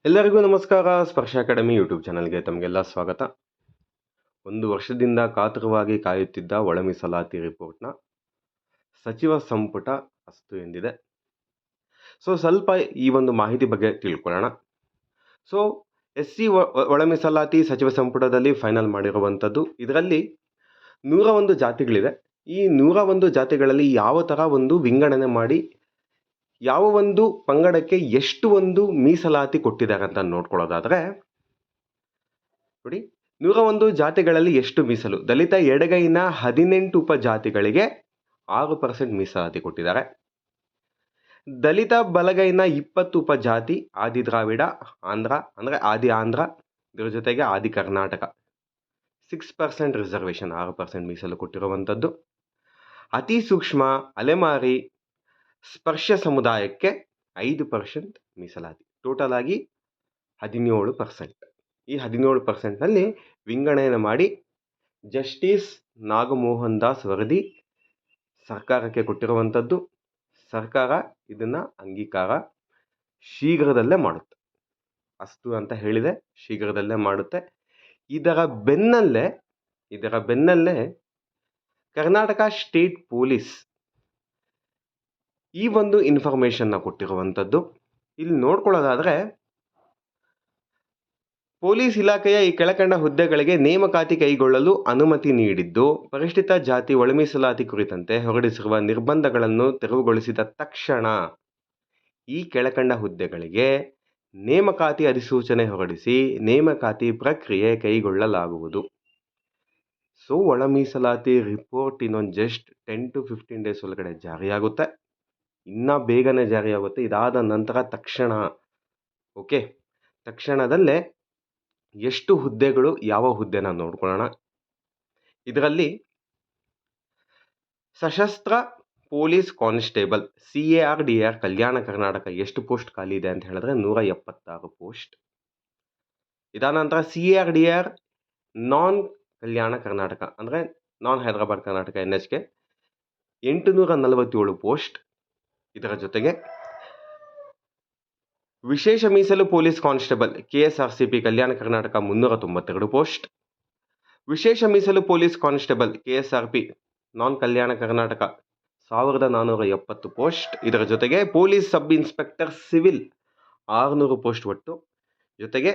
ಎಲ್ಲರಿಗೂ ನಮಸ್ಕಾರ. ಸ್ಪರ್ಶ ಅಕಾಡೆಮಿ ಯೂಟ್ಯೂಬ್ ಚಾನಲ್ಗೆ ತಮಗೆಲ್ಲ ಸ್ವಾಗತ. ಒಂದು ವರ್ಷದಿಂದ ಕಾತುರವಾಗಿ ಕಾಯುತ್ತಿದ್ದ ಒಳ ಮೀಸಲಾತಿ ರಿಪೋರ್ಟ್ನ ಸಚಿವ ಸಂಪುಟ ಅಸ್ತು ಎಂದಿದೆ. ಸ್ವಲ್ಪ ಈ ಒಂದು ಮಾಹಿತಿ ಬಗ್ಗೆ ತಿಳ್ಕೊಳ್ಳೋಣ. SC ಒಳ ಮೀಸಲಾತಿ ಸಚಿವ ಸಂಪುಟದಲ್ಲಿ ಫೈನಲ್ ಮಾಡಿರುವಂಥದ್ದು. ಇದರಲ್ಲಿ 101 ಜಾತಿಗಳಿದೆ. ಈ 101 ಜಾತಿಗಳಲ್ಲಿ ಯಾವ ಥರ ಒಂದು ವಿಂಗಡಣೆ ಮಾಡಿ ಯಾವ ಒಂದು ಪಂಗಡಕ್ಕೆ ಎಷ್ಟು ಒಂದು ಮೀಸಲಾತಿ ಕೊಟ್ಟಿದ್ದಾರೆ ಅಂತ ನೋಡ್ಕೊಳ್ಳೋದಾದರೆ ನೋಡಿ, 101 ಜಾತಿಗಳಲ್ಲಿ ಎಷ್ಟು ಮೀಸಲು. ದಲಿತ ಎಡಗೈನ 18 ಉಪಜಾತಿಗಳಿಗೆ 6% ಮೀಸಲಾತಿ ಕೊಟ್ಟಿದ್ದಾರೆ. ದಲಿತ ಬಲಗೈನ 20 ಉಪಜಾತಿ ಆದಿ ದ್ರಾವಿಡ, ಆಂಧ್ರ ಅಂದರೆ ಆದಿ ಆಂಧ್ರ, ಇದರ ಜೊತೆಗೆ ಆದಿ ಕರ್ನಾಟಕ 6% ರಿಸರ್ವೇಷನ್, 6% ಮೀಸಲು ಕೊಟ್ಟಿರುವಂಥದ್ದು. ಅತಿ ಸೂಕ್ಷ್ಮ, ಅಲೆಮಾರಿ, ಸ್ಪರ್ಶ ಸಮುದಾಯಕ್ಕೆ 5% ಮೀಸಲಾತಿ. ಟೋಟಲ್ ಆಗಿ 17%. ಈ 17%ನಲ್ಲಿ ವಿಂಗಡಣೆ ಮಾಡಿ ಜಸ್ಟಿಸ್ ನಾಗಮೋಹನ್ ದಾಸ್ ವರದಿ ಸರ್ಕಾರಕ್ಕೆ ಕೊಟ್ಟಿರುವಂಥದ್ದು. ಸರ್ಕಾರ ಇದನ್ನು ಅಂಗೀಕಾರ ಶೀಘ್ರದಲ್ಲೇ ಮಾಡುತ್ತೆ. ಅಸ್ತು ಅಂತ ಹೇಳಿದೆ, ಶೀಘ್ರದಲ್ಲೇ ಮಾಡುತ್ತೆ. ಇದರ ಬೆನ್ನಲ್ಲೇ ಕರ್ನಾಟಕ ಸ್ಟೇಟ್ ಪೊಲೀಸ್ ಈ ಒಂದು ಇನ್ಫಾರ್ಮೇಷನ್ನ ಕೊಟ್ಟಿರುವಂಥದ್ದು. ಇಲ್ಲಿ ನೋಡ್ಕೊಳ್ಳೋದಾದರೆ, ಪೊಲೀಸ್ ಇಲಾಖೆಯ ಈ ಕೆಳಕಂಡ ಹುದ್ದೆಗಳಿಗೆ ನೇಮಕಾತಿ ಕೈಗೊಳ್ಳಲು ಅನುಮತಿ ನೀಡಿದ್ದು, ಪರಿಶಿಷ್ಟ ಜಾತಿ ಒಳ ಮೀಸಲಾತಿ ಕುರಿತಂತೆ ಹೊರಡಿಸಿರುವ ನಿರ್ಬಂಧಗಳನ್ನು ತೆರವುಗೊಳಿಸಿದ ತಕ್ಷಣ ಈ ಕೆಳಕಂಡ ಹುದ್ದೆಗಳಿಗೆ ನೇಮಕಾತಿ ಅಧಿಸೂಚನೆ ಹೊರಡಿಸಿ ನೇಮಕಾತಿ ಪ್ರಕ್ರಿಯೆ ಕೈಗೊಳ್ಳಲಾಗುವುದು. ಒಳ ಮೀಸಲಾತಿ ರಿಪೋರ್ಟ್ ಇನ್ನೊಂದು ಜಸ್ಟ್ 10 to 15 ಡೇಸ್ ಒಳಗಡೆ ಜಾರಿಯಾಗುತ್ತೆ. ಇನ್ನೂ ಬೇಗನೆ ಜಾರಿಯಾಗುತ್ತೆ. ಇದಾದ ನಂತರ ತಕ್ಷಣದಲ್ಲೇ ಎಷ್ಟು ಹುದ್ದೆಗಳು, ಯಾವ ಹುದ್ದೆನ ನೋಡ್ಕೊಳ್ಳೋಣ. ಇದರಲ್ಲಿ ಸಶಸ್ತ್ರ police constable CAR/DR Kalyana Karnataka ಎಷ್ಟು ಪೋಸ್ಟ್ ಖಾಲಿ ಇದೆ ಅಂತ ಹೇಳಿದ್ರೆ 176 ಪೋಸ್ಟ್. ಇದಾದ ನಂತರ CAR/DR ನಾನ್ ಕಲ್ಯಾಣ ಕರ್ನಾಟಕ ಅಂದರೆ ನಾನ್ ಹೈದರಾಬಾದ್ ಕರ್ನಾಟಕ NHK 847 ಪೋಸ್ಟ್. ಇದರ ಜೊತೆಗೆ ವಿಶೇಷ ಮೀಸಲು police constable KSRCP Kalyana Karnataka 392 post. ವಿಶೇಷ ಮೀಸಲು ಪೊಲೀಸ್ ಕಾನ್ಸ್ಟೇಬಲ್ KSRP ನಾನ್ ಕಲ್ಯಾಣ ಕರ್ನಾಟಕ 1470 ಪೋಸ್ಟ್. ಇದರ ಜೊತೆಗೆ police sub inspector civil 600 post ಒಟ್ಟು. ಜೊತೆಗೆ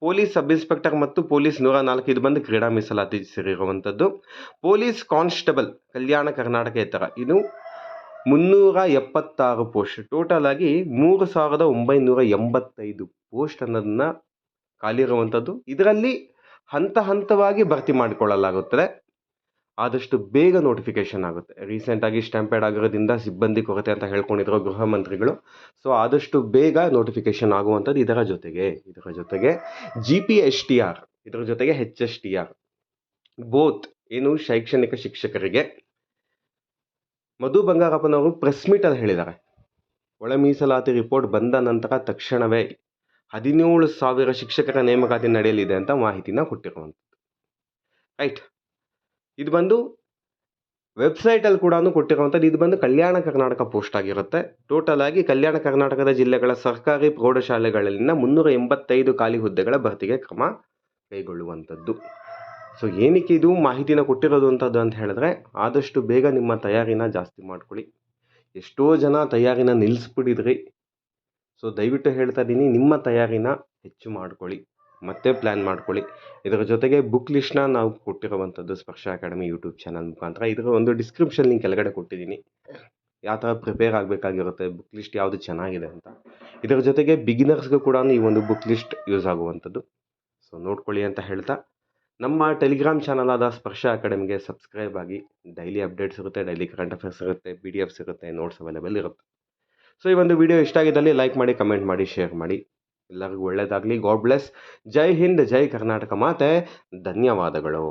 ಪೊಲೀಸ್ ಸಬ್ ಇನ್ಸ್ಪೆಕ್ಟರ್ ಮತ್ತು ಪೊಲೀಸ್ 104 ಇದು ಬಂದು ಕ್ರೀಡಾ ಮೀಸಲಾತಿ ಸೇರಿರುವಂಥದ್ದು. ಪೊಲೀಸ್ ಕಾನ್ಸ್ಟೇಬಲ್ ಕಲ್ಯಾಣ ಕರ್ನಾಟಕೇತರ ಇದು 376 ಪೋಸ್ಟ್. ಟೋಟಲ್ ಆಗಿ 3985 ಪೋಸ್ಟ್ ಅನ್ನೋದನ್ನ ಖಾಲಿ ಇರುವಂಥದ್ದು. ಇದರಲ್ಲಿ ಹಂತವಾಗಿ ಭರ್ತಿ ಮಾಡಿಕೊಳ್ಳಲಾಗುತ್ತದೆ. ಆದಷ್ಟು ಬೇಗ ನೋಟಿಫಿಕೇಶನ್ ಆಗುತ್ತೆ. ರೀಸೆಂಟಾಗಿ ಸ್ಟ್ಯಾಂಪೇಡ್ ಆಗಿರೋದ್ರಿಂದ ಸಿಬ್ಬಂದಿ ಕೊರತೆ ಅಂತ ಹೇಳ್ಕೊಂಡಿದ್ರು ಗೃಹ ಮಂತ್ರಿಗಳು. ಆದಷ್ಟು ಬೇಗ ನೋಟಿಫಿಕೇಶನ್ ಆಗುವಂಥದ್ದು. ಇದರ ಜೊತೆಗೆ GPSTR, ಇದರ ಜೊತೆಗೆ HSTR ಬೋತ್ ಏನು ಶೈಕ್ಷಣಿಕ ಶಿಕ್ಷಕರಿಗೆ ಮಧು ಬಂಗಾರಪ್ಪನವರು ಪ್ರೆಸ್ ಮೀಟಲ್ಲಿ ಹೇಳಿದ್ದಾರೆ, ಒಳ ಮೀಸಲಾತಿ ರಿಪೋರ್ಟ್ ಬಂದ ನಂತರ ತಕ್ಷಣವೇ 17,000 ಶಿಕ್ಷಕರ ನೇಮಕಾತಿ ನಡೆಯಲಿದೆ ಅಂತ ಮಾಹಿತಿನ ಕೊಟ್ಟಿರುವಂಥದ್ದು. ರೈಟ್, ಇದು ಬಂದು ವೆಬ್ಸೈಟಲ್ಲಿ ಕೂಡ ಕೊಟ್ಟಿರುವಂಥದ್ದು. ಇದು ಬಂದು ಕಲ್ಯಾಣ ಕರ್ನಾಟಕ ಪೋಸ್ಟ್ ಆಗಿರುತ್ತೆ. ಟೋಟಲ್ ಆಗಿ ಕಲ್ಯಾಣ ಕರ್ನಾಟಕದ ಜಿಲ್ಲೆಗಳ ಸರ್ಕಾರಿ ಪ್ರೌಢಶಾಲೆಗಳಲ್ಲಿನ 385 ಖಾಲಿ ಹುದ್ದೆಗಳ ಭರ್ತಿಗೆ ಕ್ರಮ ಕೈಗೊಳ್ಳುವಂಥದ್ದು. ಏನಕ್ಕೆ ಇದು ಮಾಹಿತಿನ ಕೊಟ್ಟಿರೋದು ಅಂತ ಹೇಳಿದ್ರೆ, ಆದಷ್ಟು ಬೇಗ ನಿಮ್ಮ ತಯಾರಿನ ಜಾಸ್ತಿ ಮಾಡ್ಕೊಳ್ಳಿ. ಎಷ್ಟೋ ಜನ ತಯಾರಿನ ನಿಲ್ಲಿಸ್ಬಿಟ್ಟಿದ್ರಿ. ದಯವಿಟ್ಟು ಹೇಳ್ತಾ ಇದ್ದೀನಿ, ನಿಮ್ಮ ತಯಾರಿನ ಹೆಚ್ಚು ಮಾಡ್ಕೊಳ್ಳಿ, ಮತ್ತೆ ಪ್ಲ್ಯಾನ್ ಮಾಡ್ಕೊಳ್ಳಿ. ಇದರ ಜೊತೆಗೆ ಬುಕ್ ಲಿಸ್ಟ್ನ ನಾವು ಕೊಟ್ಟಿರುವಂಥದ್ದು ಸ್ಪರ್ಶ ಅಕಾಡೆಮಿ ಯೂಟ್ಯೂಬ್ ಚಾನಲ್ ಮುಖಾಂತರ. ಇದರ ಒಂದು ಡಿಸ್ಕ್ರಿಪ್ಷನ್ ಲಿಂಕ್ ಕೆಳಗಡೆ ಕೊಟ್ಟಿದ್ದೀನಿ, ಯಾವ ಥರ ಪ್ರಿಪೇರ್ ಆಗಬೇಕಾಗಿರುತ್ತೆ, ಬುಕ್ ಲಿಸ್ಟ್ ಯಾವುದು ಚೆನ್ನಾಗಿದೆ ಅಂತ. ಇದರ ಜೊತೆಗೆ ಬಿಗಿನರ್ಸ್ಗೂ ಕೂಡ ಈ ಒಂದು ಬುಕ್ ಲಿಸ್ಟ್ ಯೂಸ್ ಆಗುವಂಥದ್ದು. ನೋಡ್ಕೊಳ್ಳಿ ಅಂತ ಹೇಳ್ತಾ, ನಮ್ಮ ಟೆಲಿಗ್ರಾಮ್ ಚಾನಲ್ ಆದ ಸ್ಪರ್ಶ ಅಕಾಡೆಮಿಗೆ ಸಬ್ಸ್ಕ್ರೈಬ್ ಆಗಿ. ಡೈಲಿ ಅಪ್ಡೇಟ್ಸ್ ಇರುತ್ತೆ, ಡೈಲಿ ಕರೆಂಟ್ ಅಫೇರ್ಸ್ ಇರುತ್ತೆ, PDFs ಇರುತ್ತೆ, ನೋಟ್ಸ್ ಅವೈಲೇಬಲ್ ಇರುತ್ತೆ. ಈ ಒಂದು ವಿಡಿಯೋ ಇಷ್ಟ ಆಗಿದ್ದಲ್ಲಿ ಲೈಕ್ ಮಾಡಿ, ಕಮೆಂಟ್ ಮಾಡಿ, ಶೇರ್ ಮಾಡಿ. ಎಲ್ಲರಿಗೂ ಒಳ್ಳೆಯದಾಗಲಿ. God bless. ಜೈ ಹಿಂದ್, ಜೈ ಕರ್ನಾಟಕ ಮಾತೆ. ಧನ್ಯವಾದಗಳು.